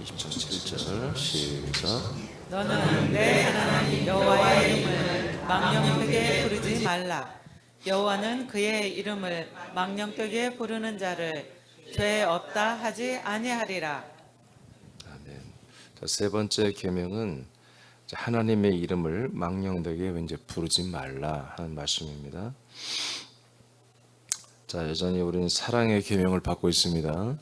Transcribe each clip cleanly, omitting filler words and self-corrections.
27절 시작. 너는 내 하나님 여호와의 이름을 망령되게 부르지 말라. 여호와는 그의 이름을 망령되게 부르는 자를 죄 없다 하지 아니하리라. 아멘. 자, 세 번째 계명은 하나님의 이름을 망령되게 이제 부르지 말라 하는 말씀입니다. 자, 여전히 우리는 사랑의 계명을 받고 있습니다.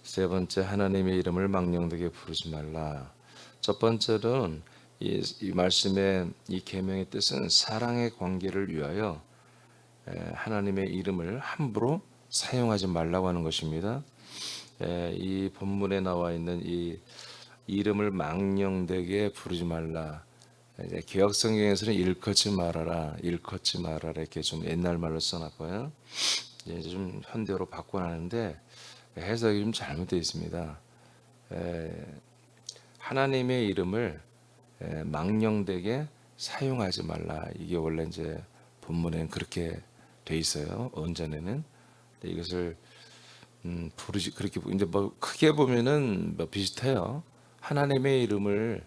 세 번째, 하나님의 이름을 망령되게 부르지 말라. 첫 번째는 이 말씀의 이 계명의 뜻은 사랑의 관계를 위하여 하나님의 이름을 함부로 사용하지 말라고 하는 것입니다. 이 본문에 나와 있는 이 이름을 망령되게 부르지 말라. 개역 성경에서는 일컫지 말아라, 일컫지 말아라 이렇게 좀 옛날 말로 써놨고요. 이제 좀 현대어로 바꿔놨는데 해석이 좀 잘못되어 있습니다. 하나님의 이름을 망령되게 사용하지 말라. 이게 원래 이제 본문에는 그렇게 돼 있어요. 원전에는. 이것을 부르지 그렇게 이제 뭐 크게 보면은 뭐 비슷해요. 하나님의 이름을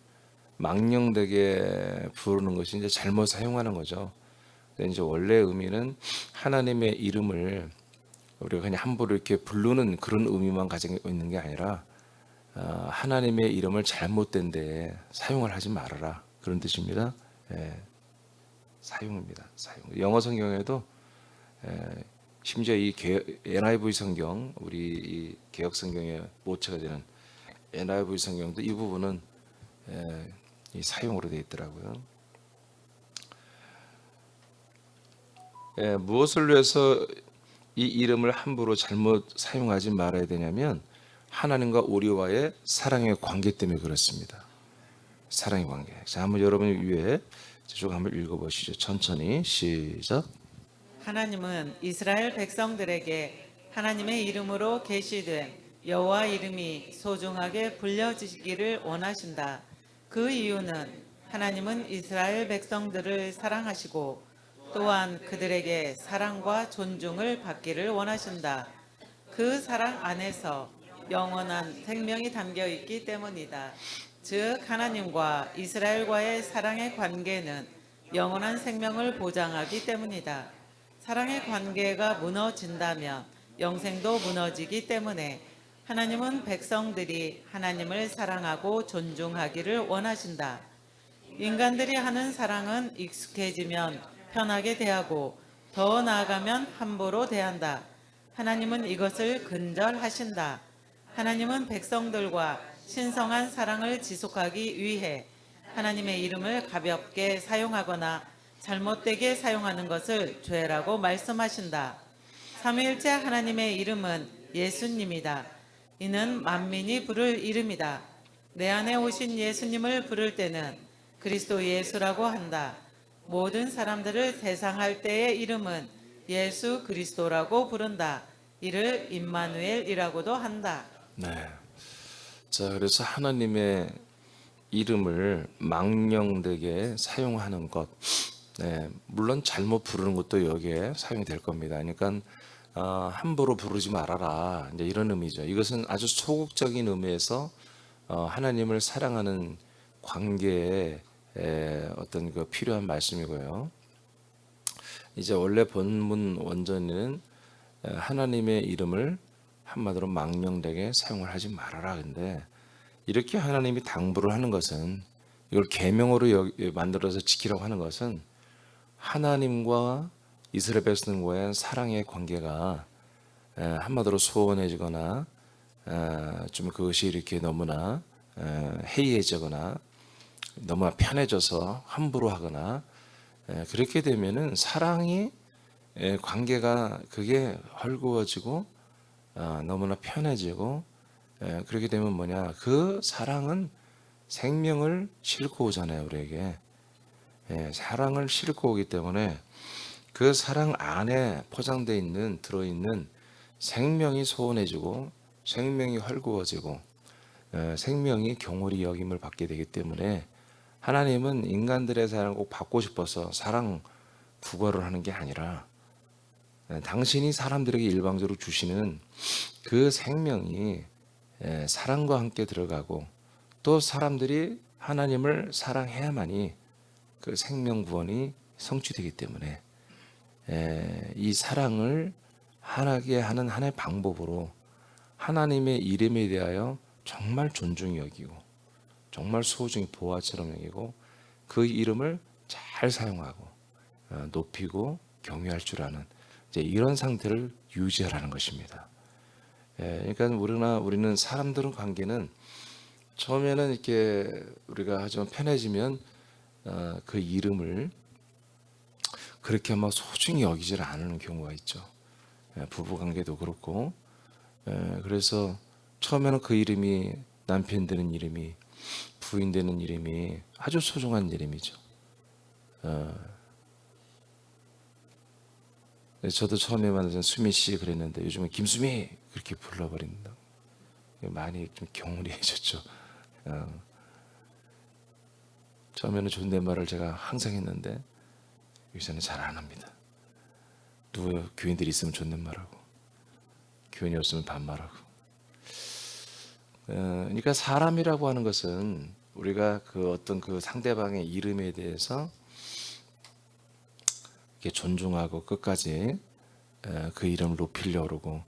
망령되게 부르는 것이 이제 잘못 사용하는 거죠. 근데 이제 원래 의미는 하나님의 이름을 우리가 그냥 함부로 이렇게 부르는 그런 의미만 가지고 있는 게 아니라 하나님의 이름을 잘못된 데에 사용을 하지 말아라 그런 뜻입니다. 사용입니다. 사용. 영어 성경에도 심지어 이 NIV 성경 우리 이 개역 성경의 모체가 되는 NIV 성경도 이 부분은 이 사용으로 되어 있더라고요. 무엇을 위해서 이 이름을 함부로 잘못 사용하지 말아야 되냐면 하나님과 우리와의 사랑의 관계 때문에 그렇습니다. 사랑의 관계. 자, 한번 여러분 위에 쭉 한번 읽어보시죠. 천천히 시작. 하나님은 이스라엘 백성들에게 하나님의 이름으로 계시된 여호와 이름이 소중하게 불려지기를 원하신다. 그 이유는 하나님은 이스라엘 백성들을 사랑하시고 또한 그들에게 사랑과 존중을 받기를 원하신다. 그 사랑 안에서 영원한 생명이 담겨 있기 때문이다. 즉 하나님과 이스라엘과의 사랑의 관계는 영원한 생명을 보장하기 때문이다. 사랑의 관계가 무너진다면 영생도 무너지기 때문에 하나님은 백성들이 하나님을 사랑하고 존중하기를 원하신다. 인간들이 하는 사랑은 익숙해지면 편하게 대하고 더 나아가면 함부로 대한다. 하나님은 이것을 근절하신다. 하나님은 백성들과 신성한 사랑을 지속하기 위해 하나님의 이름을 가볍게 사용하거나 잘못되게 사용하는 것을 죄라고 말씀하신다. 삼위일체 하나님의 이름은 예수님이다. 이는 만민이 부를 이름이다. 내 안에 오신 예수님을 부를 때는 그리스도 예수라고 한다. 모든 사람들을 대상할 때의 이름은 예수 그리스도라고 부른다. 이를 임마누엘이라고도 한다. 네. 자, 그래서 하나님의 이름을 망령되게 사용하는 것, 물론 잘못 부르는 것도 여기에 사용이 될 겁니다. 그러니까 함부로 부르지 말아라. 이제 이런 의미죠. 이것은 아주 소극적인 의미에서 하나님을 사랑하는 관계에 어떤 그 필요한 말씀이고요. 이제 원래 본문 원전에는 하나님의 이름을 한마디로 망령되게 사용을 하지 말아라. 근데 이렇게 하나님이 당부를 하는 것은 이걸 계명으로 만들어서 지키라고 하는 것은 하나님과 이스라엘 백성과의 사랑의 관계가 한마디로 소원해지거나 좀 그것이 이렇게 너무나 해이해지거나 너무나 편해져서 함부로 하거나 그렇게 되면은 사랑이 관계가 그게 헐거워지고 너무나 편해지고 그렇게 되면 뭐냐 그 사랑은 생명을 싣고 오잖아요 우리에게. 사랑을 싣고 오기 때문에 그 사랑 안에 포장되어 있는 들어있는 생명이 소원해지고 생명이 헐거워지고 생명이 경홀히 여김을 받게 되기 때문에 하나님은 인간들의 사랑을 꼭 받고 싶어서 사랑 구걸을 하는 게 아니라 당신이 사람들에게 일방적으로 주시는 그 생명이 사랑과 함께 들어가고 또 사람들이 하나님을 사랑해야만이 그 생명 구원이 성취되기 때문에 이 사랑을 하나게 하는 하나의 방법으로 하나님의 이름에 대하여 정말 존중히 여기고 정말 소중히 보화처럼 여기고 그 이름을 잘 사용하고 높이고 경외할 줄 아는 이제 이런 상태를 유지하라는 것입니다. 그러니까 우리는 사람들의 관계는 처음에는 이렇게 우리가 좀 편해지면 그 이름을 그렇게 막 소중히 여기질 않는 경우가 있죠. 부부 관계도 그렇고 그래서 처음에는 그 이름이 남편 되는 이름이 부인 되는 이름이 아주 소중한 이름이죠. 저도 처음에 만난 수미 씨 그랬는데 요즘은 김수미 그렇게 불러버린다. 많이 좀 경솔해졌죠. 처음에는 존댓말을 제가 항상 했는데 요새는 잘 안 합니다. 누구 교인들이 있으면 존댓말하고 교인이 없으면 반말하고. 그러니까 사람이라고 하는 것은 우리가 그 어떤 그 상대방의 이름에 대해서 이렇게 존중하고 끝까지 그 이름을 높이려고 그러고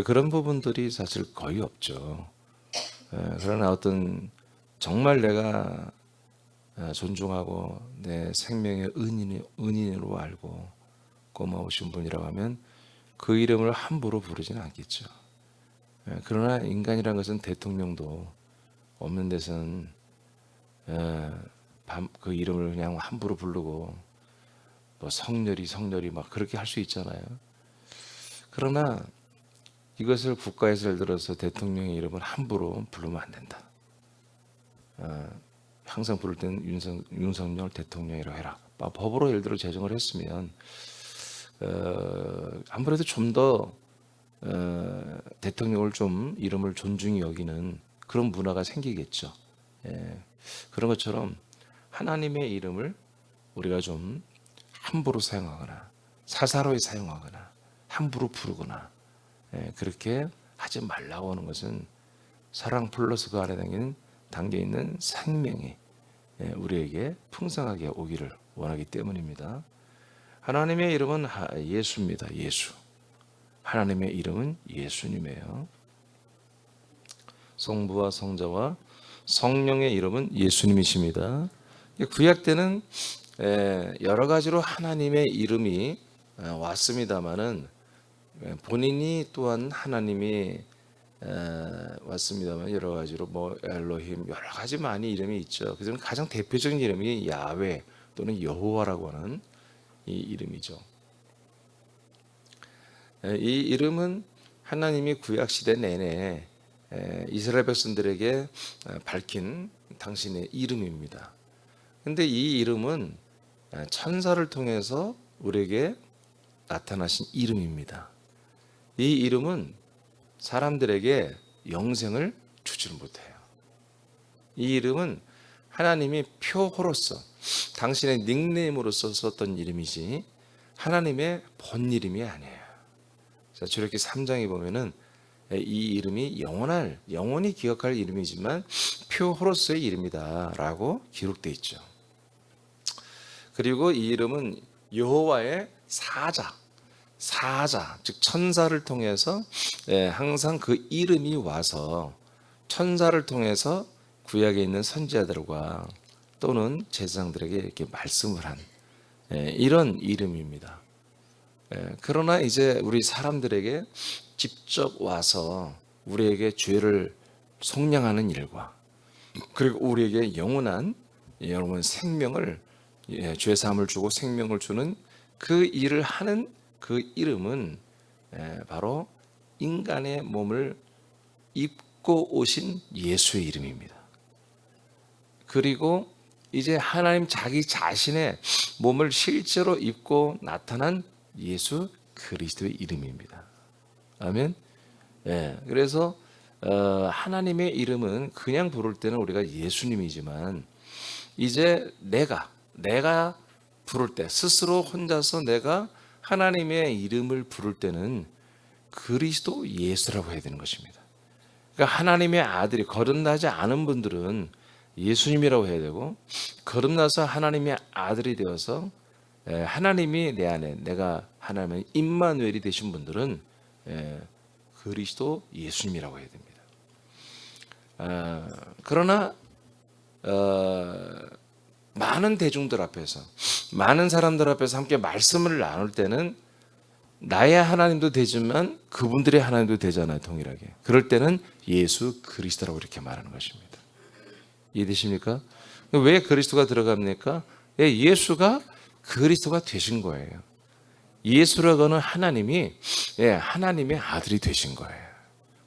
그런 부분들이 사실 거의 없죠. 그러나 어떤 정말 내가 존중하고 내 생명의 은인으로 알고 고마우신 분이라고 하면 그 이름을 함부로 부르지는 않겠죠. 그러나 인간이란 것은 대통령도 없는 데서는 그 이름을 그냥 함부로 부르고 뭐 성렬이 막 그렇게 할 수 있잖아요. 그러나 이것을 국가에서 예를 들어서 대통령의 이름을 함부로 부르면 안 된다. 항상 부를 때는 윤석열 대통령이라고 해라. 법으로 예를 들어 제정을 했으면 아무래도 좀 더 대통령을 좀 이름을 존중히 여기는 그런 문화가 생기겠죠. 그런 것처럼 하나님의 이름을 우리가 좀 함부로 사용하거나 사사로이 사용하거나 함부로 부르거나 그렇게 하지 말라고 하는 것은 사랑 플러스 그 안에 담겨 있는 생명이 우리에게 풍성하게 오기를 원하기 때문입니다. 하나님의 이름은 예수입니다. 예수. 하나님의 이름은 예수님이에요. 성부와 성자와 성령의 이름은 예수님이십니다. 구약 때는 여러 가지로 하나님의 이름이 왔습니다만은 본인이 또한 하나님이 왔습니다만 여러 가지로 뭐 엘로힘 여러 가지 많이 이름이 있죠. 그중 가장 대표적인 이름이 야훼 또는 여호와라고 하는 이 이름이죠. 이 이름은 하나님이 구약 시대 내내 이스라엘 백성들에게 밝힌 당신의 이름입니다. 근데 이 이름은 천사를 통해서 우리에게 나타나신 이름입니다. 이 이름은 사람들에게 영생을 주지를 못해요. 이 이름은 하나님이 표호로서 당신의 닉네임으로서 썼던 이름이지 하나님의 본 이름이 아니에요. 자, 출애굽기 3장에 보면은 이 이름이 영원히 기억할 이름이지만 표호로서의 이름이다라고 기록되어 있죠. 그리고 이 이름은 여호와의 사자, 즉 천사를 통해서 항상 그 이름이 와서 천사를 통해서 구약에 있는 선지자들과 또는 제사장들에게 이렇게 말씀을 한 이런 이름입니다. 그러나 이제 우리 사람들에게 직접 와서 우리에게 죄를 속량하는 일과 그리고 우리에게 영원한 여러분 생명을 죄 사함을 주고 생명을 주는 그 일을 하는 그 이름은 바로 인간의 몸을 입고 오신 예수의 이름입니다. 그리고 이제 하나님 자기 자신의 몸을 실제로 입고 나타난 예수 그리스도의 이름입니다. 아멘. 그래서 하나님의 이름은 그냥 부를 때는 우리가 예수님이지만 이제 내가 부를 때 스스로 혼자서 내가 하나님의 이름을 부를 때는 그리스도 예수라고 해야 되는 것입니다. 그러니까 하나님의 아들이 거듭나지 않은 분들은 예수님이라고 해야 되고, 거듭나서 하나님의 아들이 되어서 하나님이 내 안에, 내가 하나님의 임마누엘이 되신 분들은 그리스도 예수님이라고 해야 됩니다. 그러나 많은 대중들 앞에서, 많은 사람들 앞에서 함께 말씀을 나눌 때는 나의 하나님도 되지만 그분들의 하나님도 되잖아요, 동일하게. 그럴 때는 예수 그리스도라고 이렇게 말하는 것입니다. 이해되십니까? 왜 그리스도가 들어갑니까? 예수가 그리스도가 되신 거예요. 예수라고 하는 하나님이 하나님의 아들이 되신 거예요.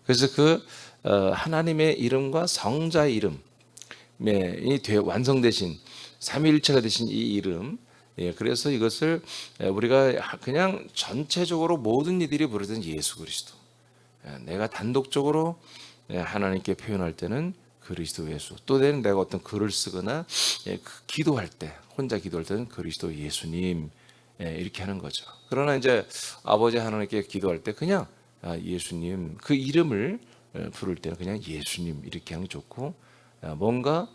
그래서 그 하나님의 이름과 성자의 이름이 완성되신 삼위일체가 되신 이 이름, 그래서 이것을 우리가 그냥 전체적으로 모든 이들이 부르던 예수 그리스도, 내가 단독적으로 하나님께 표현할 때는 그리스도 예수, 또 내가 어떤 글을 쓰거나 기도할 때, 혼자 기도할 때는 그리스도 예수님, 이렇게 하는 거죠. 그러나 이제 아버지 하나님께 기도할 때 그냥 예수님, 그 이름을 부를 때는 그냥 예수님 이렇게 하는 게 좋고, 뭔가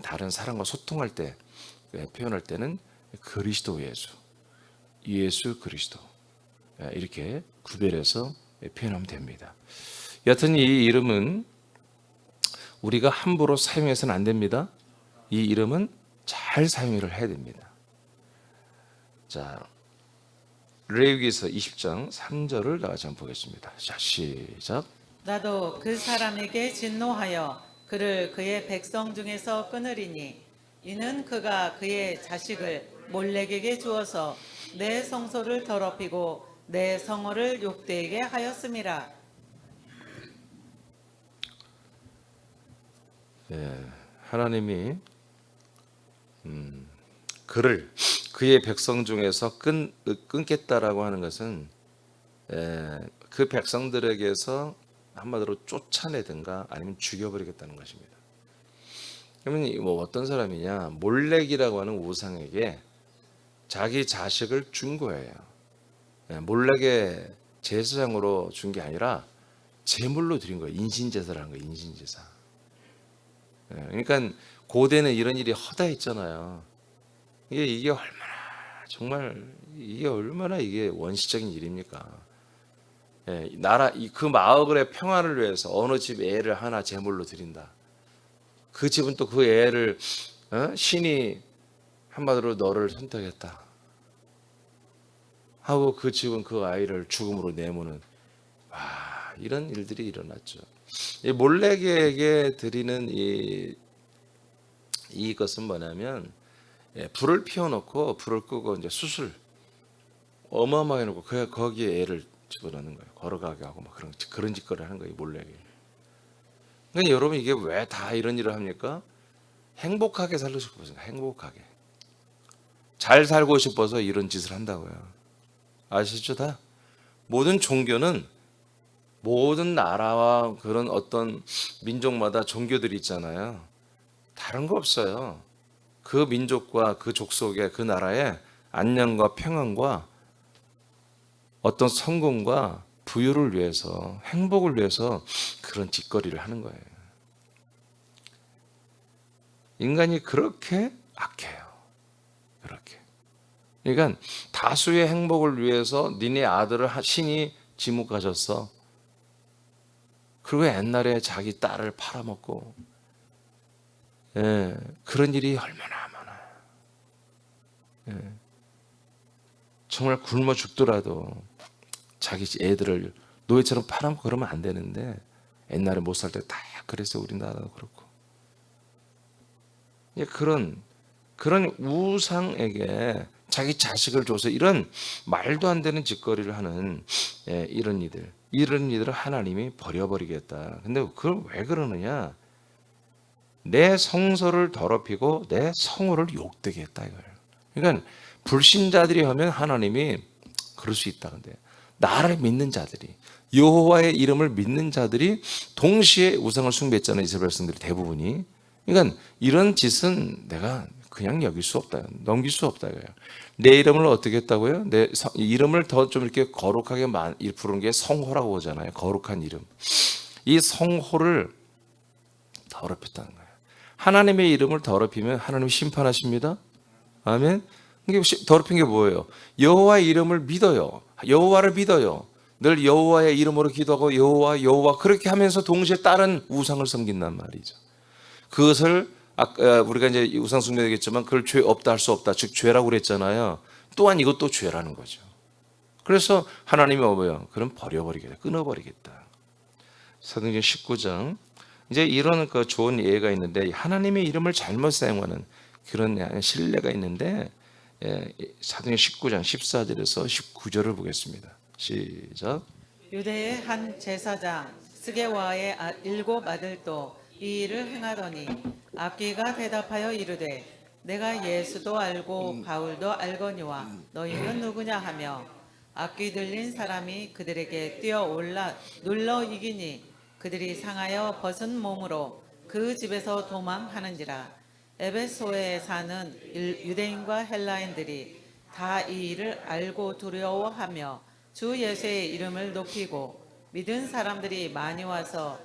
다른 사람과 소통할 때, 표현할 때는 그리스도 예수, 예수 그리스도, 이렇게 구별해서 표현하면 됩니다. 여하튼 이 이름은 우리가 함부로 사용해서는 안 됩니다. 이 이름은 잘 사용을 해야 됩니다. 자, 레위기서 20장 3절을 나같이 한번 보겠습니다. 자, 시작. 나도 그 사람에게 진노하여 그를 그의 백성 중에서 끊으리니 이는 그가 그의 자식을 몰렉에게 주어서 내 성소를 더럽히고 내 성호를 욕되게 하였음이라. 하나님이 그를 그의 백성 중에서 끊겠다라고 하는 것은 그 백성들에게서 한마디로 쫓아내든가 아니면 죽여버리겠다는 것입니다. 그러면 뭐 어떤 사람이냐, 몰렉이라고 하는 우상에게 자기 자식을 준 거예요. 몰렉의 제사장으로 준 게 아니라 제물로 드린 거예요. 인신제사라는 거예요. 인신제사. 그러니까 고대는 이런 일이 허다했잖아요. 이게 얼마나 정말 이게 얼마나 이게 원시적인 일입니까? 나라 그 마을의 평화를 위해서 어느 집 애를 하나 제물로 드린다. 그 집은 또 그 애를 신이 한마디로 너를 선택했다 하고 그 집은 그 아이를 죽음으로 내모는, 이런 일들이 일어났죠. 이 몰렉에게 드리는 이것은 뭐냐면 불을 피워놓고 불을 끄고 이제 수술 어마어마하게 놓고 거기에 애를 집어넣는 거예요. 걸어가게 하고 막 그런 짓거리를 하는 거예요, 몰렉이. 그러니까 여러분 이게 왜 다 이런 일을 합니까? 행복하게 살고 싶어서, 행복하게 잘 살고 싶어서 이런 짓을 한다고요. 아시죠? 다 모든 종교는 모든 나라와 그런 어떤 민족마다 종교들이 있잖아요. 다른 거 없어요. 그 민족과 그 족속의 그 나라의 안녕과 평안과 어떤 성공과 부유를 위해서, 행복을 위해서 그런 짓거리를 하는 거예요. 인간이 그렇게 악해요. 그렇게. 그러니까 다수의 행복을 위해서 니네 아들을 신이 지목하셨어. 그리고 옛날에 자기 딸을 팔아먹고, 그런 일이 얼마나 많아요. 정말 굶어 죽더라도 자기 애들을 노예처럼 팔아먹고 그러면 안 되는데, 옛날에 못 살 때 다 그랬어. 우리나라도 그렇고. 그런 우상에게 자기 자식을 줘서 이런 말도 안 되는 짓거리를 하는 이런 이들을 하나님이 버려버리겠다. 근데 그걸 왜 그러느냐? 내 성소를 더럽히고 내 성호를 욕되게 했다 이거예요. 그러니까 불신자들이 하면 하나님이 그럴 수 있다. 근데 나를 믿는 자들이, 여호와의 이름을 믿는 자들이 동시에 우상을 숭배했잖아요. 이스라엘 백성들이 대부분이. 그러니까 이런 짓은 내가 그냥 여길 수 없다, 넘길 수 없다 이거예요. 내 이름을 어떻게 했다고요? 내 이름을 더 좀 이렇게 거룩하게 부르는 게 성호라고 하잖아요. 거룩한 이름. 이 성호를 더럽혔다는 거예요. 하나님의 이름을 더럽히면 하나님 심판하십니다. 아멘. 이게 더럽힌 게 뭐예요? 여호와의 이름을 믿어요. 여호와를 믿어요. 늘 여호와의 이름으로 기도하고 여호와 그렇게 하면서 동시에 다른 우상을 섬긴단 말이죠. 그것을 우리가 이제 우상 숭배되겠지만 그걸 죄 없다 할 수 없다. 즉 죄라고 그랬잖아요. 또한 이것도 죄라는 거죠. 그래서 하나님이 뭐예요? 그럼 버려버리겠다. 끊어버리겠다. 사도행전 19장 이제 이런 그 좋은 예가 있는데 하나님의 이름을 잘못 사용하는 그런 신뢰가 있는데 사도행전 19장 14절에서 19절을 보겠습니다. 시작. 유대의 한 제사장 스게와의 7 아들도 이 일을 행하더니 악귀가 대답하여 이르되 내가 예수도 알고 바울도 알거니와 너희는 누구냐 하며 악귀 들린 사람이 그들에게 뛰어올라 눌러 이기니 그들이 상하여 벗은 몸으로 그 집에서 도망하는지라. 에베소에 사는 유대인과 헬라인들이 다 이 일을 알고 두려워하며 주 예수의 이름을 높이고 믿은 사람들이 많이 와서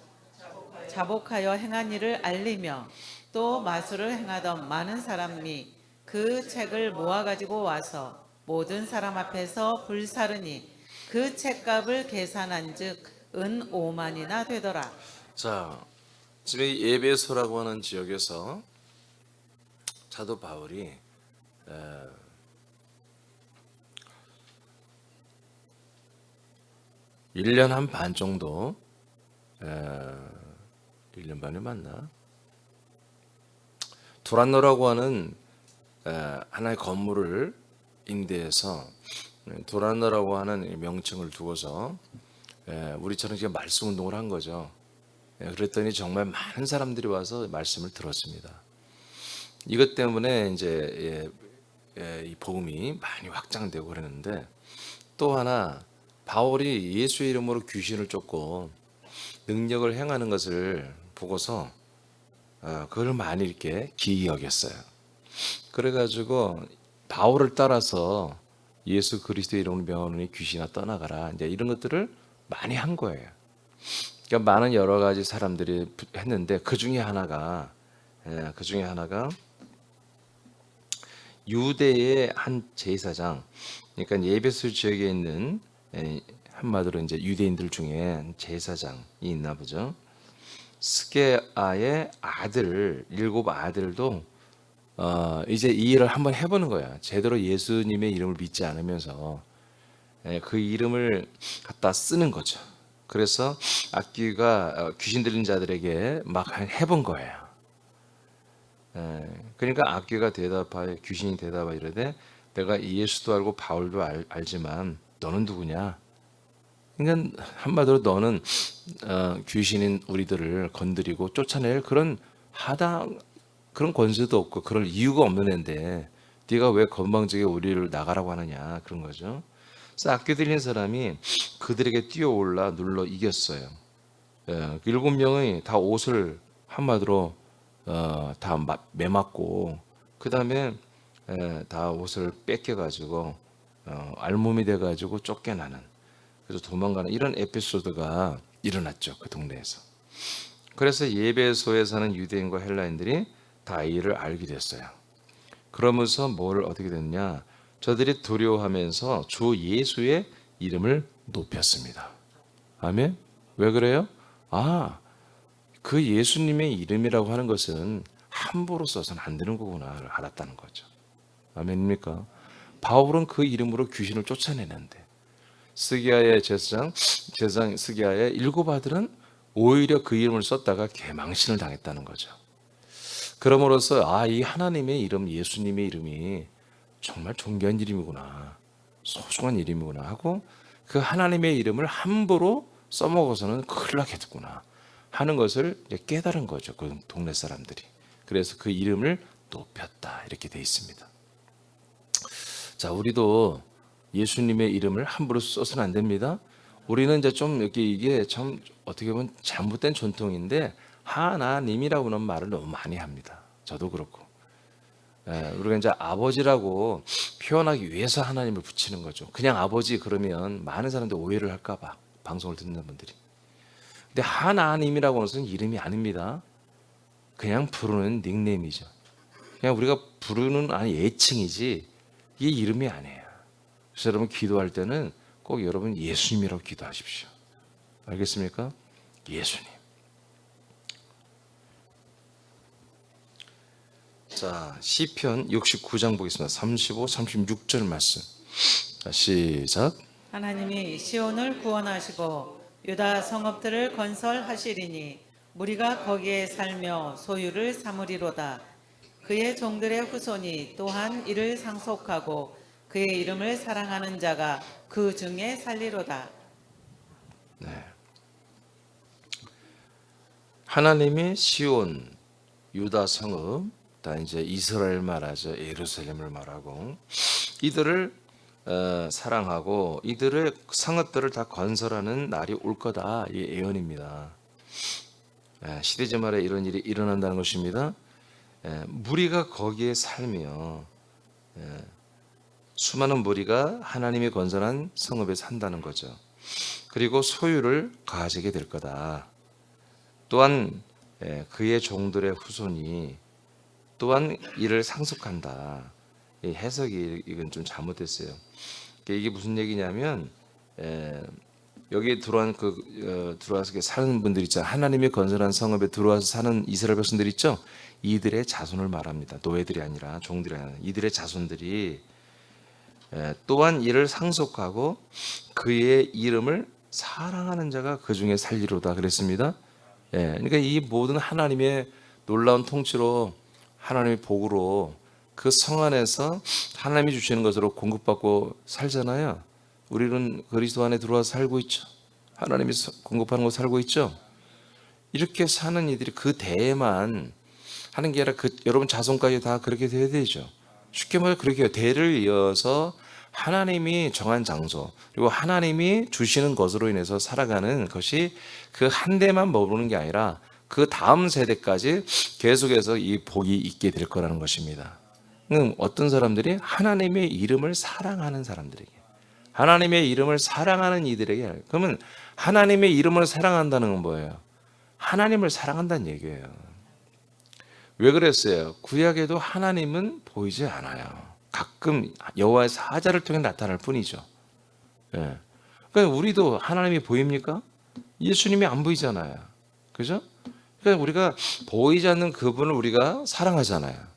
자복하여 행한 일을 알리며 또 마술을 행하던 많은 사람이 그 책을 모아 가지고 와서 모든 사람 앞에서 불사르니 그 책값을 계산한즉 은 5만이나 되더라. 자, 지금 이 에베소라고 하는 지역에서 사도 바울이 1년 한 반 정도 1년 반이 맞나? 두란노라고 하는 하나의 건물을 임대해서 두란노라고 하는 명칭을 두고서 우리처럼 지금 말씀 운동을 한 거죠. 그랬더니 정말 많은 사람들이 와서 말씀을 들었습니다. 이것 때문에 이제 이 복음이 많이 확장되고 그랬는데 또 하나 바울이 예수의 이름으로 귀신을 쫓고 능력을 행하는 것을 보고서 그걸 많이 이렇게 기이 여겼어요. 그래가지고 바울을 따라서 예수 그리스도의 이름으로 명하노니 귀신아 떠나가라. 이제 이런 것들을 많이 한 거예요. 그러니까 많은 여러 가지 사람들이 했는데 그 중에 하나가 유대의 한 제사장, 그러니까 에베소 지역에 있는 한마디로 이제 유대인들 중에 제사장이 있나 보죠. 스게아의 아들 7 아들도 이제 이 일을 한번 해보는 거야. 제대로 예수님의 이름을 믿지 않으면서 그 이름을 갖다 쓰는 거죠. 그래서 악귀가 귀신 들린 자들에게 막 해본 거예요. 그러니까 악귀가 대답하여 귀신이 대답하여 이르되 내가 예수도 알고 바울도 알지만 너는 누구냐? 그러니까 한마디로 너는 귀신인 우리들을 건드리고 쫓아낼 그런 그런 권세도 없고 그럴 이유가 없는 애인데 네가 왜 건방지게 우리를 나가라고 하느냐 그런 거죠. 그래서 악귀 들린 사람이 그들에게 뛰어올라 눌러 이겼어요. 7명이 다 옷을 한마디로 다 매맞고 그 다음에 다 옷을 뺏겨가지고 알몸이 돼가지고 쫓겨나는 그래서 도망가는 이런 에피소드가 일어났죠. 그 동네에서. 그래서 예배소에 사는 유대인과 헬라인들이 다 이 일을 알게 됐어요. 그러면서 뭘 어떻게 됐냐? 저들이 두려워하면서 주 예수의 이름을 높였습니다. 아멘. 왜 그래요? 그 예수님의 이름이라고 하는 것은 함부로 써서는 안 되는 거구나를 알았다는 거죠. 아멘입니까? 바울은 그 이름으로 귀신을 쫓아내는데 스기야의 제사장 스기야의 7 아들은 오히려 그 이름을 썼다가 개망신을 당했다는 거죠. 그럼으로써 이 하나님의 이름, 예수님의 이름이 정말 존귀한 이름이구나, 소중한 이름이구나 하고 그 하나님의 이름을 함부로 써먹어서는 큰일 나겠구나 하는 것을 이제 깨달은 거죠. 그 동네 사람들이. 그래서 그 이름을 높였다 이렇게 돼 있습니다. 자, 우리도 예수님의 이름을 함부로 써서는 안 됩니다. 우리는 이제 좀 이게 참 어떻게 보면 잘못된 전통인데 하나님이라고 하는 말을 너무 많이 합니다. 저도 그렇고. 우리가 이제 아버지라고 표현하기 위해서 하나님을 붙이는 거죠. 그냥 아버지 그러면 많은 사람들이 오해를 할까 봐 방송을 듣는 분들이. 근데 하나님이라고 하는 것은 이름이 아닙니다. 그냥 부르는 닉네임이죠. 그냥 우리가 부르는 애칭이지 이게 이름이 아니에요. 그래서 여러분 기도할 때는 꼭 여러분 예수님이라고 기도하십시오. 알겠습니까? 예수님. 자, 시편 69장 보겠습니다. 35, 36절 말씀. 자, 시작. 하나님이 시온을 구원하시고 유다 성읍들을 건설하시리니 무리가 거기에 살며 소유를 삼으리로다. 그의 종들의 후손이 또한 이를 상속하고 그의 이름을 사랑하는 자가 그 중에 살리로다. 네. 하나님이 시온, 유다 성읍, 다 이제 이스라엘 말하죠. 예루살렘을 말하고 이들을 사랑하고 이들의 성읍들을 다 건설하는 날이 올 거다. 이 예언입니다. 시대제 말에 이런 일이 일어난다는 것입니다. 무리가 거기에 살며 수많은 무리가 하나님이 건설한 성읍에 산다는 거죠. 그리고 소유를 가지게 될 거다. 또한 그의 종들의 후손이 또한 이를 상속한다. 이 해석이 이건 좀 잘못됐어요. 이게 무슨 얘기냐면 여기에 들어와서 사는 분들 있잖아요. 하나님이 건설한 성읍에 들어와서 사는 이스라엘 백성들 있죠. 이들의 자손을 말합니다. 노예들이 아니라 종들이 아니라 이들의 자손들이 또한 이를 상속하고 그의 이름을 사랑하는 자가 그 중에 살리로다 그랬습니다. 그러니까 이 모든 하나님의 놀라운 통치로 하나님의 복으로 그 성 안에서 하나님이 주시는 것으로 공급받고 살잖아요. 우리는 그리스도 안에 들어와서 살고 있죠. 하나님이 공급하는 곳 살고 있죠. 이렇게 사는 이들이 그 대만 하는 게 아니라 여러분 자손까지 다 그렇게 돼야 되죠. 쉽게 말해 그렇게 해요. 대를 이어서 하나님이 정한 장소 그리고 하나님이 주시는 것으로 인해서 살아가는 것이 그 한 대만 머무르는 게 아니라 그 다음 세대까지 계속해서 이 복이 있게 될 거라는 것입니다. 어떤 사람들이 하나님의 이름을 사랑하는 사람들에게 하나님의 이름을 사랑하는 이들에게 그러면 하나님의 이름을 사랑한다는 건 뭐예요? 하나님을 사랑한다는 얘기예요. 왜 그랬어요? 구약에도 하나님은 보이지 않아요. 가끔 여호와의 사자를 통해 나타날 뿐이죠. 그러니까 우리도 하나님이 보입니까? 예수님이 안 보이잖아요. 그죠? 그러니까 우리가 보이지 않는 그분을 우리가 사랑하잖아요.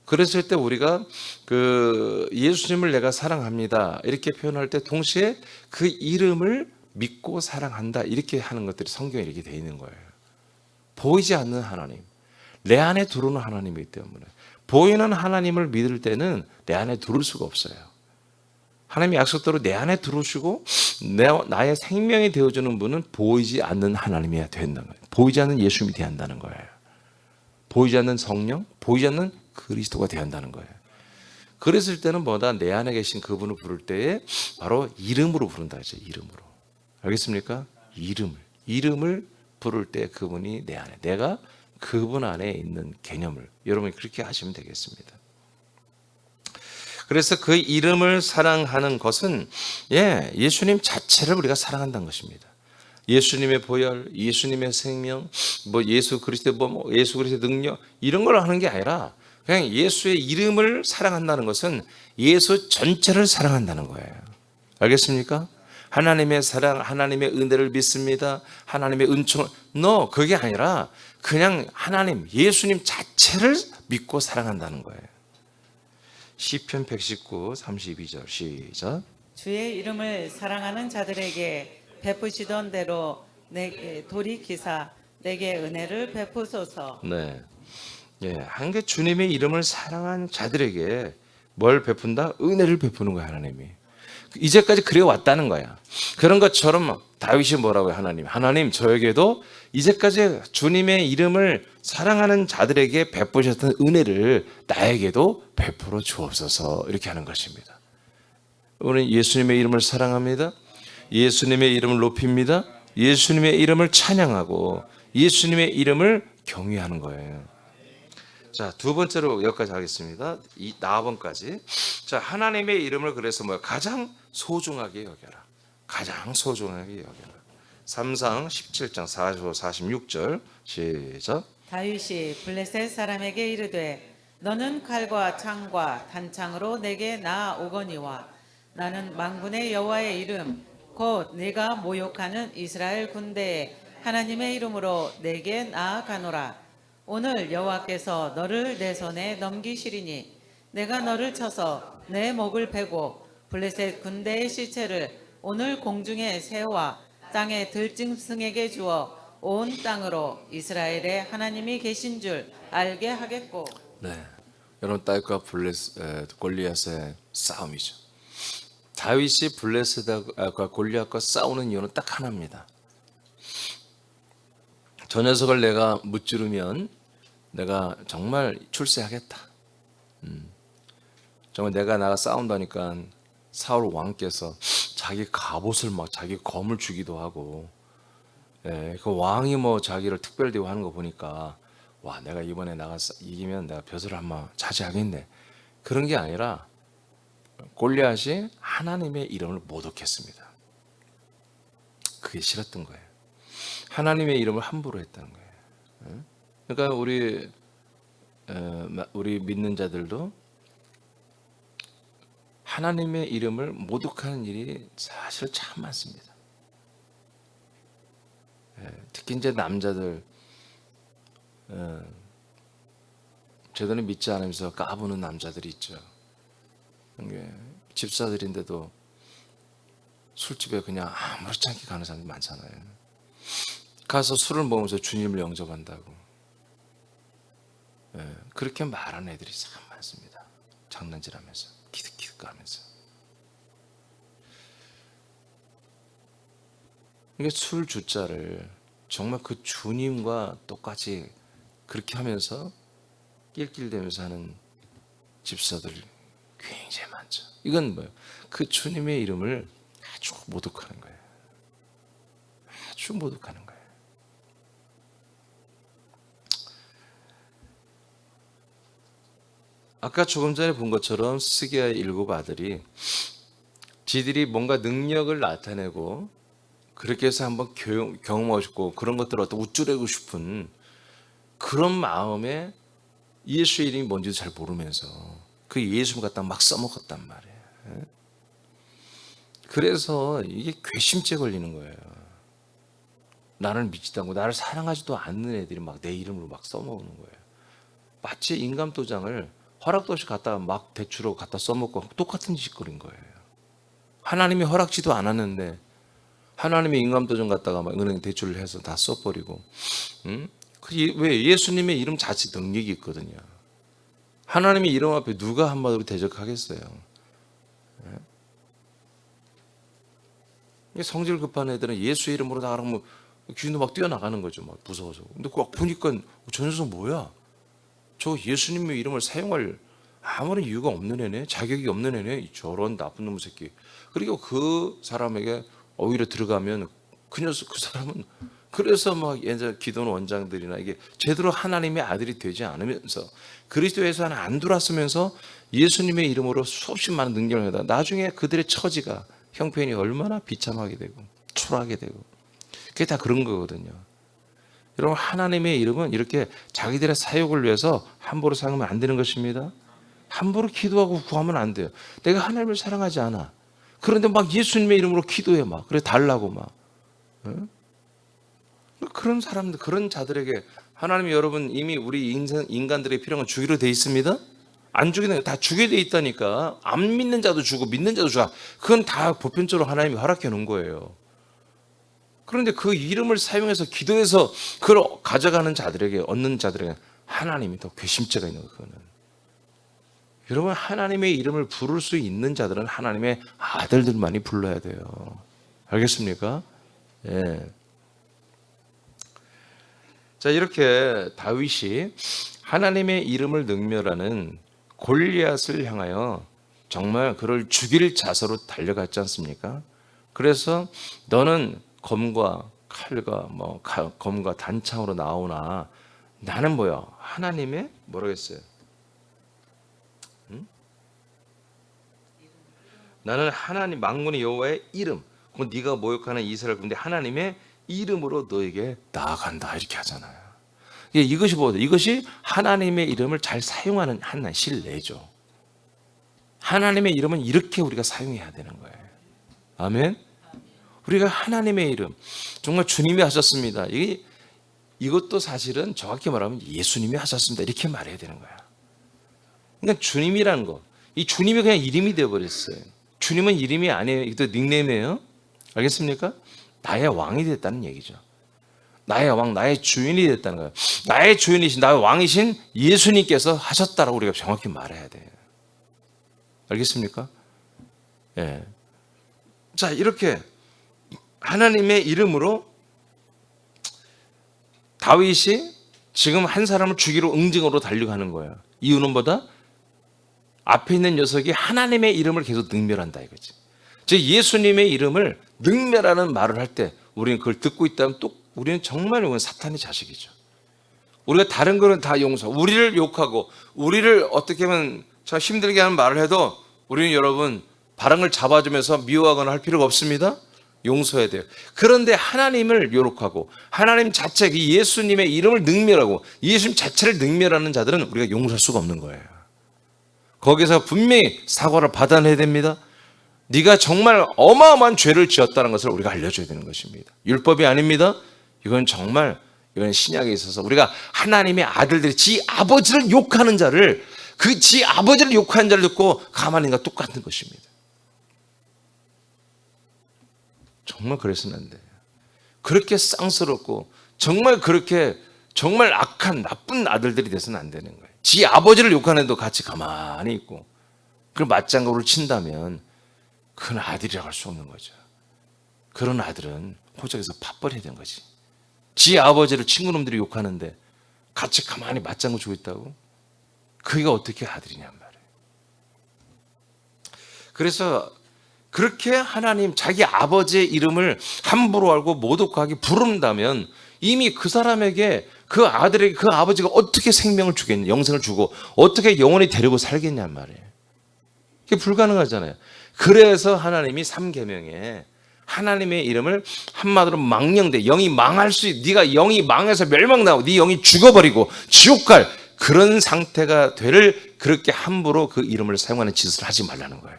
그랬을 때 우리가 그 예수님을 내가 사랑합니다 이렇게 표현할 때 동시에 그 이름을 믿고 사랑한다 이렇게 하는 것들이 성경에 이렇게 되어 있는 거예요. 보이지 않는 하나님, 내 안에 들어오는 하나님이기 때문에 보이는 하나님을 믿을 때는 내 안에 들어올 수가 없어요. 하나님의 약속대로 내 안에 들어오시고 나의 생명이 되어주는 분은 보이지 않는 하나님이어야 된다는 거예요. 보이지 않는 예수님이 되어야 한다는 거예요. 보이지 않는 성령, 보이지 않는 그리스도가 되어야 한다는 거예요. 그랬을 때는 뭐다? 내 안에 계신 그분을 부를 때에 바로 이름으로 부른다 했죠. 이름으로. 알겠습니까? 이름을 부를 때 그분이 내 안에, 내가 그분 안에 있는 개념을 여러분이 그렇게 하시면 되겠습니다. 그래서 그 이름을 사랑하는 것은 예수님 자체를 우리가 사랑한다는 것입니다. 예수님의 보혈, 예수님의 생명, 예수 그리스도의 예수 그리스도의 능력 이런 걸 하는 게 아니라 그냥 예수의 이름을 사랑한다는 것은 예수 전체를 사랑한다는 거예요. 알겠습니까? 하나님의 사랑, 하나님의 은혜를 믿습니다. 하나님의 은총을 그게 아니라 그냥 하나님, 예수님 자체를 믿고 사랑한다는 거예요. 시편 119, 32절 시작. 주의 이름을 사랑하는 자들에게 베푸시던 대로 내게 돌이키사 내게 은혜를 베푸소서. 네. 한 게 주님의 이름을 사랑한 자들에게 뭘 베푼다? 은혜를 베푸는 거야, 하나님이. 이제까지 그래 왔다는 거야. 그런 것처럼 다윗이 뭐라고요? 하나님 저에게도 이제까지 주님의 이름을 사랑하는 자들에게 베푸셨던 은혜를 나에게도 베풀어 주옵소서 이렇게 하는 것입니다. 우리는 예수님의 이름을 사랑합니다. 예수님의 이름을 높입니다. 예수님의 이름을 찬양하고 예수님의 이름을 경외하는 거예요. 자, 두 번째로 여기까지 하겠습니다. 이 나번까지. 자, 하나님의 이름을 그래서 가장 소중하게 여겨라. 가장 소중하게 여겨라. 3상 17장 45, 46절 시작. 다윗이 블레셋 사람에게 이르되 너는 칼과 창과 단창으로 내게 나아오거니와 나는 만군의 여호와의 이름 곧 네가 모욕하는 이스라엘 군대의 하나님의 이름으로 내게 나아가노라. 오늘 여호와께서 너를 내 손에 넘기시리니 내가 너를 쳐서 내 목을 베고 블레셋 군대의 시체를 오늘 공중의 새와 땅의 들짐승에게 주어 온 땅으로 이스라엘의 하나님이 계신 줄 알게 하겠고. 네, 여러분 다윗과 골리앗의 싸움이죠. 다윗이 블레셋과 골리앗과 싸우는 이유는 딱 하나입니다. 저 녀석을 내가 무찌르면 내가 정말 출세하겠다. 정말 내가 나가 싸운다니까 사울 왕께서 자기 갑옷을 막 자기 검을 주기도 하고, 예, 그 왕이 뭐 자기를 특별 대우하는 거 보니까 와 내가 이번에 나가 이기면 내가 벼슬을 한번 차지하겠네. 그런 게 아니라 골리앗이 하나님의 이름을 모독했습니다. 그게 싫었던 거예요. 하나님의 이름을 함부로 했다는 거예요. 그러니까 우리 믿는 자들도 하나님의 이름을 모독하는 일이 사실 참 많습니다. 특히 이제 남자들 제대로 믿지 않으면서 까부는 남자들이 있죠. 집사들인데도 술집에 그냥 아무렇지 않게 가는 사람이 많잖아요. 가서 술을 먹으면서 주님을 영접한다고, 그렇게 말하는 애들이 참 많습니다. 장난질하면서 기득기득 하면서. 이게 술 주자를 정말 그 주님과 똑같이 그렇게 하면서 낄낄대면서 하는 집사들 굉장히 많죠. 이건 뭐예요? 그 주님의 이름을 아주 모독하는 거예요. 아주 모독하는 거예요. 아까 조금 전에 본 것처럼 스기야의 7 아들이 지들이 뭔가 능력을 나타내고 그렇게 해서 한번 경험하고 싶고 그런 것들을 어떤 우쭐대고 싶은 그런 마음에 예수의 이름이 뭔지도 잘 모르면서 그 예수를 갖다 막 써먹었단 말이에요. 그래서 이게 괘씸죄 걸리는 거예요. 나를 믿지도 않고 나를 사랑하지도 않는 애들이 막 내 이름으로 막 써먹는 거예요. 마치 인감도장을 허락도 없이 갖다 막 대추로 갖다 써먹고 똑같은 짓거리인 거예요. 하나님이 허락지도 않았는데 하나님의 인감도장 갖다가 막 은행 대출을 해서 다 써버리고, 왜 예수님의 이름 자체 능력이 있거든요. 하나님의 이름 앞에 누가 한마디로 대적하겠어요? 성질 급한 애들은 예수 이름으로 나가면 귀도 막 뛰어나가는 거죠. 막 무서워서. 근데 그 보니까 저 녀석 뭐야? 저 예수님의 이름을 사용할 아무런 이유가 없는 애네, 자격이 없는 애네, 저런 나쁜 놈의 새끼. 그리고 그 사람에게 오히려 들어가면 그 사람은 그래서 막 예전 기도원 원장들이나 이게 제대로 하나님의 아들이 되지 않으면서 그리스도에서 안 돌았으면서 예수님의 이름으로 수없이 많은 능력을 하다 나중에 그들의 처지가 형편이 얼마나 비참하게 되고 초라하게 되고 그게 다 그런 거거든요. 여러분 하나님의 이름은 이렇게 자기들의 사역을 위해서 함부로 사용하면 안 되는 것입니다. 함부로 기도하고 구하면 안 돼요. 내가 하나님을 사랑하지 않아. 그런데 막 예수님의 이름으로 기도해 막 그래 달라고 막. 그런 사람들, 그런 자들에게 하나님이 여러분 이미 우리 인간들의 필요한 주기로 돼 있습니다. 안 주기는 다 주게 돼 있다니까. 안 믿는 자도 주고 믿는 자도 주고 그건 다 보편적으로 하나님이 허락해 놓은 거예요. 그런데 그 이름을 사용해서 기도해서 그걸 가져가는 자들에게 얻는 자들에게 하나님이 더 괘씸죄가 있는 거예요. 그거는. 여러분 하나님의 이름을 부를 수 있는 자들은 하나님의 아들들만이 불러야 돼요. 알겠습니까? 예. 자 이렇게 다윗이 하나님의 이름을 능멸하는 골리앗을 향하여 정말 그를 죽일 자세로 달려갔지 않습니까? 그래서 너는 검과 칼과 검과 단창으로 나오나 나는 뭐야? 하나님의 뭐라고 했어요? 나는 하나님 만군의 여호와의 이름, 네가 모욕하는 이스라엘 군대 하나님의 이름으로 너에게 나아간다 이렇게 하잖아요. 이것이 뭐죠? 이것이 하나님의 이름을 잘 사용하는 하나의 신뢰죠. 하나님의 이름은 이렇게 우리가 사용해야 되는 거예요. 아멘. 우리가 하나님의 이름 정말 주님이 하셨습니다. 이것도 사실은 정확히 말하면 예수님이 하셨습니다. 이렇게 말해야 되는 거야. 그러니까 주님이라는 거, 이 주님이 그냥 이름이 되어버렸어요. 주님은 이름이 아니에요. 이것도 닉네임이에요. 알겠습니까? 나의 왕이 됐다는 얘기죠. 나의 왕, 나의 주인이 됐다는 거예요. 나의 주인이신, 나의 왕이신 예수님께서 하셨다라고 우리가 정확히 말해야 돼요. 알겠습니까? 예. 자, 이렇게 하나님의 이름으로 다윗이 지금 한 사람을 죽이러 응징으로 달려가는 거예요. 이유는 뭐다? 앞에 있는 녀석이 하나님의 이름을 계속 능멸한다 이거지. 즉 예수님의 이름을 능멸하는 말을 할 때 우리는 그걸 듣고 있다면 또 우리는 정말 이건 사탄의 자식이죠. 우리가 다른 거는 다 용서, 우리를 욕하고 우리를 어떻게 하면 참 힘들게 하는 말을 해도 우리는 여러분 바람을 잡아주면서 미워하거나 할 필요가 없습니다. 용서해야 돼요. 그런데 하나님을 욕하고 하나님 자체 예수님의 이름을 능멸하고 예수님 자체를 능멸하는 자들은 우리가 용서할 수가 없는 거예요. 거기서 분명히 사과를 받아내야 됩니다. 네가 정말 어마어마한 죄를 지었다는 것을 우리가 알려줘야 되는 것입니다. 율법이 아닙니다. 이건 정말 이건 신약에 있어서 우리가 하나님의 아들들이 지 아버지를 욕하는 자를 그 지 아버지를 욕하는 자를 듣고 가만히 있는 것과 똑같은 것입니다. 정말 그래서는 안 돼요. 그렇게 쌍스럽고 정말 그렇게 정말 악한 나쁜 아들들이 돼서는 안 되는 거예요. 지 아버지를 욕하는 애도 같이 가만히 있고 그걸 맞장구를 친다면 그건 아들이라고 할 수 없는 거죠. 그런 아들은 호적에서 팥벌이 된 거지. 지 아버지를 친구놈들이 욕하는데 같이 가만히 맞장구 주고 있다고? 그게 어떻게 아들이냔 말이에요. 그래서 그렇게 하나님 자기 아버지의 이름을 함부로 알고 모독하게 부른다면 이미 그 사람에게 그 아들에게 그 아버지가 어떻게 생명을 주겠냐, 영생을 주고 어떻게 영원히 데리고 살겠냔 말이에요. 그게 불가능하잖아요. 그래서 하나님이 3계명에 하나님의 이름을 한마디로 망령되 영이 망할 수 네가 영이 망해서 멸망나고 네 영이 죽어버리고 지옥 갈 그런 상태가 되를 그렇게 함부로 그 이름을 사용하는 짓을 하지 말라는 거예요.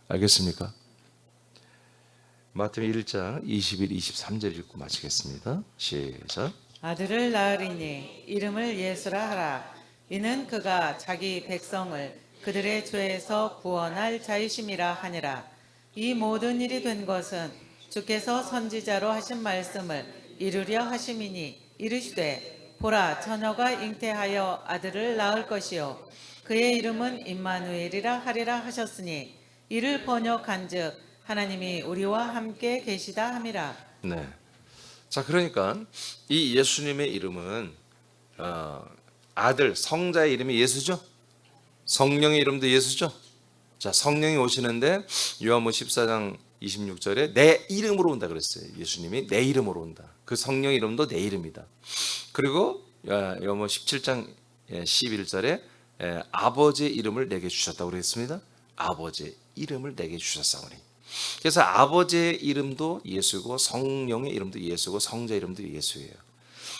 알겠습니까? 마태복음 1장 21, 23절 읽고 마치겠습니다. 시작. 아들을 낳으리니 이름을 예수라 하라. 이는 그가 자기 백성을 그들의 죄에서 구원할 자이심이라 하니라. 이 모든 일이 된 것은 주께서 선지자로 하신 말씀을 이루려 하심이니 이르시되 보라 처녀가 잉태하여 아들을 낳을 것이요 그의 이름은 임마누엘이라 하리라 하셨으니 이를 번역한즉 하나님이 우리와 함께 계시다 함이라. 네. 자, 그러니까 이 예수님의 이름은 아들 성자의 이름이 예수죠. 성령의 이름도 예수죠. 자, 성령이 오시는데 요한복음 14장 26절에 내 이름으로 온다 그랬어요. 예수님이 내 이름으로 온다. 그 성령 이름도 내 이름이다. 그리고 요한복음 17장 11절에 아버지의 이름을 내게 주셨다고 그랬습니다. 아버지의 이름을 내게 주셨사오니. 그래서 아버지의 이름도 예수고 성령의 이름도 예수고 성자 이름도 예수예요.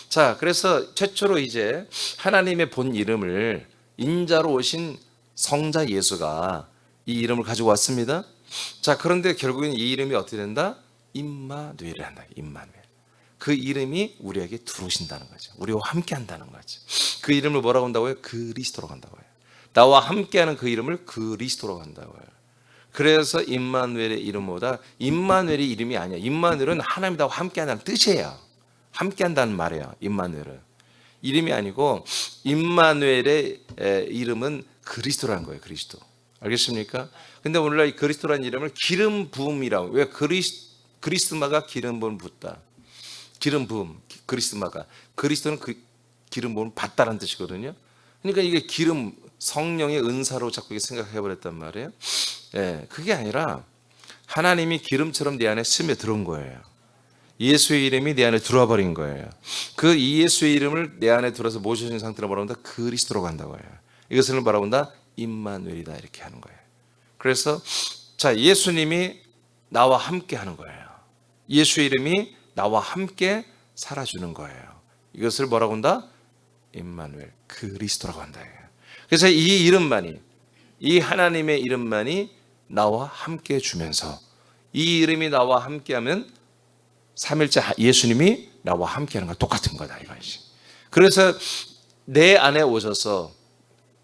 자, 그래서 최초로 이제 하나님의 본 이름을 인자로 오신 성자 예수가 이 이름을 가지고 왔습니다. 자, 그런데 결국엔 이 이름이 어떻게 된다? 임마누엘이 한다. 임마누엘. 그 이름이 우리에게 들어오신다는 거죠. 우리와 함께 한다는 거죠. 그 이름을 뭐라고 한다고요? 그리스도라고 한다고 해요. 나와 함께하는 그 이름을 그리스도라고 한다고 해요. 그래서 임마누엘의 이름보다 임마누엘이 이름이 아니야. 임마누엘은 하나님 나와 함께한다는 뜻이에요. 함께한다는 말이에요. 임마누엘은 이름이 아니고 임마누엘의 이름은 그리스도라는 거예요. 그리스도. 알겠습니까? 근데 오늘날 이 그리스도라는 이름을 기름 부음이라고. 왜 그리스마가 기름 부음 붓다. 기름 부음 그리스마가. 그리스도는 그 기름 부음 받다라는 뜻이거든요. 그러니까 이게 기름 성령의 은사로 자꾸 생각해 버렸단 말이에요. 그게 아니라 하나님이 기름처럼 내 안에 스며들어온 거예요. 예수의 이름이 내 안에 들어와 버린 거예요. 그 예수의 이름을 내 안에 들어서 모셔진 상태로 뭐라고 한다? 그리스도라고 한다고 해요. 이것을 뭐라고 한다? 임마누엘이다 이렇게 하는 거예요. 그래서 자, 예수님이 나와 함께 하는 거예요. 예수의 이름이 나와 함께 살아주는 거예요. 이것을 뭐라고 한다? 임마누엘, 그리스도라고 한다. 그래서 이 이름만이, 이 하나님의 이름만이 나와 함께 주면서, 이 이름이 나와 함께하면 삼일째 예수님이 나와 함께하는 거 똑같은 거다 이거지. 그래서 내 안에 오셔서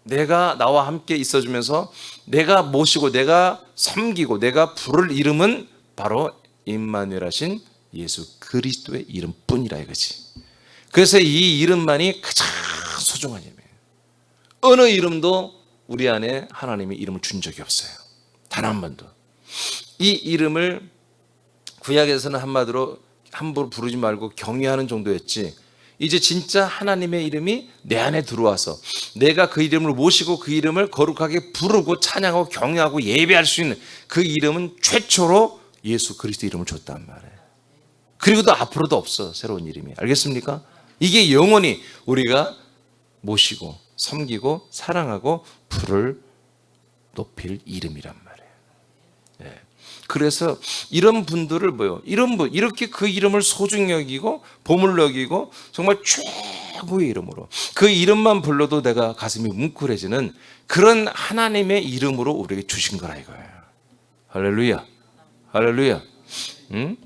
내가 나와 함께 있어주면서 내가 모시고 내가 섬기고 내가 부를 이름은 바로 임마누엘 하신 예수 그리스도의 이름뿐이라 이거지. 그래서 이 이름만이 가장 소중한 이름이에요. 어느 이름도 우리 안에 하나님이 이름을 준 적이 없어요. 단 한 번도. 이 이름을 구약에서는 한마디로 함부로 부르지 말고 경외하는 정도였지, 이제 진짜 하나님의 이름이 내 안에 들어와서 내가 그 이름을 모시고 그 이름을 거룩하게 부르고 찬양하고 경외하고 예배할 수 있는 그 이름은 최초로 예수 그리스도 이름을 줬단 말이에요. 그리고도 앞으로도 없어, 새로운 이름이. 알겠습니까? 이게 영원히 우리가 모시고 섬기고 사랑하고 부를 높일 이름이란 말이에요. 네. 그래서 이런 분들을 이렇게 그 이름을 소중히 여기고 보물로 여기고 정말 최고의 이름으로 그 이름만 불러도 내가 가슴이 뭉클해지는 그런 하나님의 이름으로 우리에게 주신 거라 이거예요. 할렐루야, 할렐루야. 응?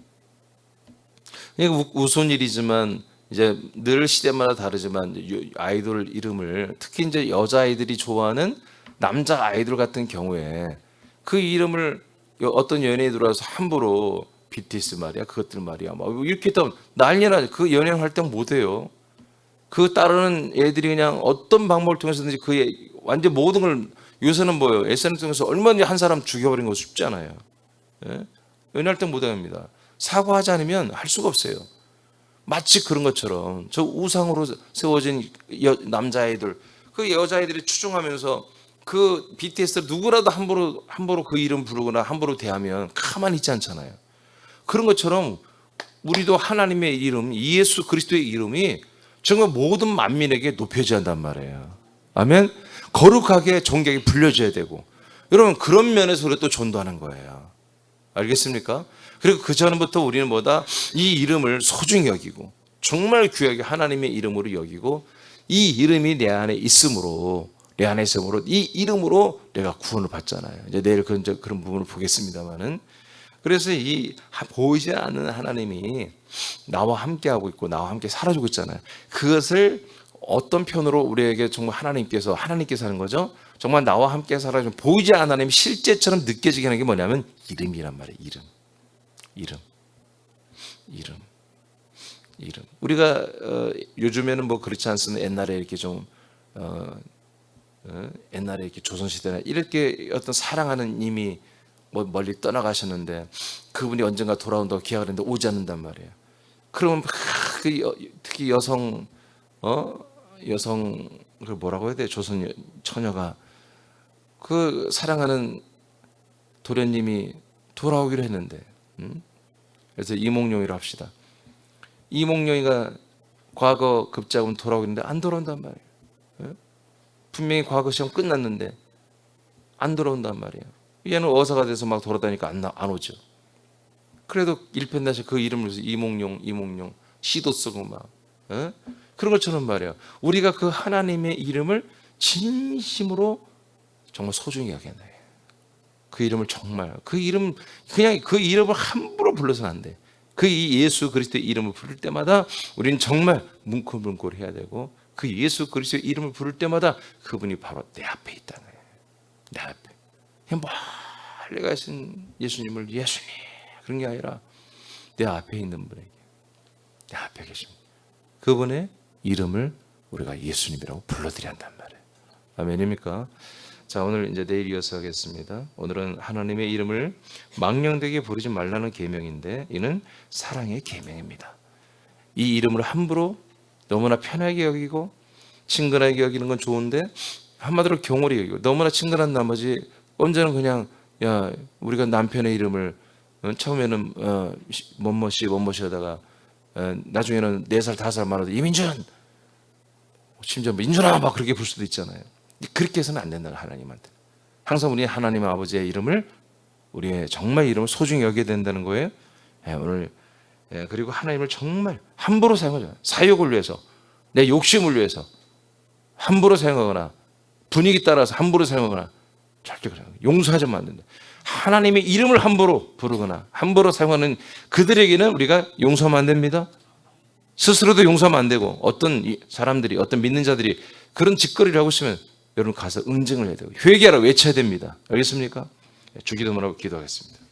이게 우스운 일이지만 이제 늘 시대마다 다르지만 아이돌 이름을, 특히 이제 여자아이들이 좋아하는 남자 아이돌 같은 경우에 그 이름을 어떤 연예인이 들어와서 함부로 BTS 말이야, 그것들 말이야, 막 이렇게 또 난리나. 그 연예인 활동 못해요. 그 따르는 애들이 그냥 어떤 방법을 통해서든지 그 완전 모든 걸, 요새는 뭐예요? SNS 통해서 얼마나 한 사람 죽여버린 거 쉽지 않아요. 예? 연예 활동 못합니다. 사과하지 않으면 할 수가 없어요. 마치 그런 것처럼 저 우상으로 세워진 남자아이들, 그 여자아이들이 추종하면서 그 BTS를 누구라도 함부로 그 이름 부르거나 함부로 대하면 가만히 있지 않잖아요. 그런 것처럼 우리도 하나님의 이름, 예수 그리스도의 이름이 정말 모든 만민에게 높여져야 한단 말이에요. 아멘. 거룩하게 존경이 불려져야 되고, 여러분 그런 면에서 우리가 또 전도하는 거예요. 알겠습니까? 그리고 그 전부터 우리는 뭐다? 이 이름을 소중히 여기고 정말 귀하게 하나님의 이름으로 여기고, 이 이름이 내 안에 있으므로, 내 안에 있으므로 이 이름으로 내가 구원을 받잖아요. 이제 내일 그런 부분을 보겠습니다만은, 그래서 이 보이지 않는 하나님이 나와 함께하고 있고 나와 함께 살아주고 있잖아요. 그것을 어떤 편으로 우리에게 정말 하나님께서 하는 거죠? 정말 나와 함께 살아주는 보이지 않는 하나님이 실제처럼 느껴지게 하는 게 뭐냐면 이름이란 말이에요. 이름. 우리가 요즘에는 뭐 그렇지 않습니다. 옛날에 이렇게 좀 옛날에 이렇게 조선시대나 이렇게 어떤 사랑하는 님이 뭐 멀리 떠나가셨는데 그분이 언젠가 돌아온다고 기약을 했는데 오지 않는단 말이에요. 그러면 특히 여성 그 뭐라고 해야 돼? 조선 처녀가 그 사랑하는 도련님이 돌아오기로 했는데, 그래서 이몽룡이라 합시다. 이몽룡이가 과거 급작으로 돌아오고 있는데 안 돌아온단 말이에요. 분명히 과거 시험 끝났는데 안 돌아온단 말이에요. 얘는 어사가 돼서 막 돌아다니니까 안 오죠. 그래도 일편단심 그 이름을 해서 이몽룡 시도 쓰고 막 그런 것처럼 말이에요. 우리가 그 하나님의 이름을 진심으로 정말 소중히 여겨야 돼요. 그 이름을 정말, 그냥 그 이름을 함부로 불러서는 안 돼. 그 예수 그리스도의 이름을 부를 때마다 우리는 정말 뭉클뭉클 해야 되고, 그 예수 그리스도의 이름을 부를 때마다 그분이 바로 내 앞에 있다는 거예요. 내 앞에. 그냥 멀리 가신 예수님을 예수님 그런 게 아니라 내 앞에 있는 분에게, 내 앞에 계십니다. 그분의 이름을 우리가 예수님이라고 불러드려야 한단 말이에요. 아멘입니까? 자, 오늘 이제 내일 이어서 하겠습니다. 오늘은 하나님의 이름을 망령되게 부르지 말라는 계명인데, 이는 사랑의 계명입니다. 이 이름을 함부로 너무나 편하게 여기고 친근하게 여기는 건 좋은데, 한마디로 경홀히 여기고 너무나 친근한 나머지 언제는 그냥 우리가 남편의 이름을 처음에는 뭐뭐씨 하다가 나중에는 4살 5살 많아도 이민준, 심지어 민준아 막 그렇게 부를 수도 있잖아요. 그렇게 해서는 안 된다. 하나님한테 항상 우리 하나님 아버지의 이름을, 우리의 정말 이름을 소중히 여겨야 된다는 거예요. 오늘 그리고 하나님을 정말 함부로 사용하지 않아요. 사욕을 위해서, 내 욕심을 위해서 함부로 사용하거나 분위기 따라서 함부로 사용하거나 절대 그래요. 용서하지만 안 된다. 하나님의 이름을 함부로 부르거나 함부로 사용하는 그들에게는 우리가 용서하면 안 됩니다. 스스로도 용서하면 안 되고 어떤 사람들이 어떤 믿는 자들이 그런 짓거리를 하고 있으면 여러분 가서 응징을 해야 되고 회개하라 외쳐야 됩니다. 알겠습니까? 주기도문하고 기도하겠습니다.